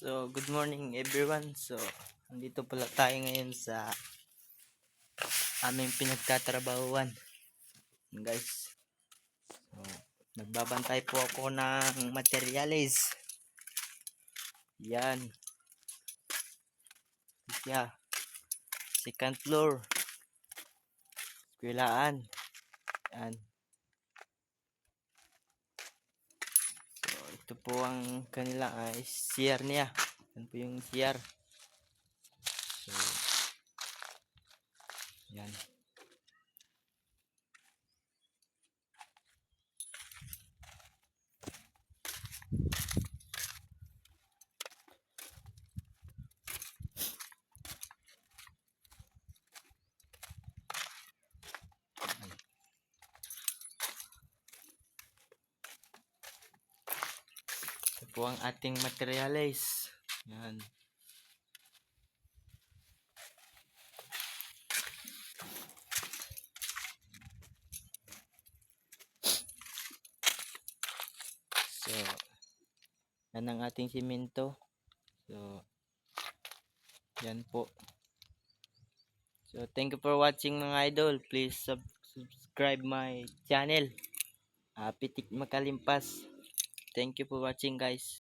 So, good morning everyone. So, andito pala tayo ngayon sa aming pinagtatrabahuan, guys. So, nagbabantay po ako ng materyales. Yan. Yeah. Second floor. Eskwelahan. Yan. So, ito po ang kanila CR niya. Yan po yung CR. So, yan. Ito po ang ating materials. Yan. So, yan ang ating simento. So, yan po. So, thank you for watching mga idol. Please subscribe my channel. Pitik Makalimpas. Thank you for watching, guys.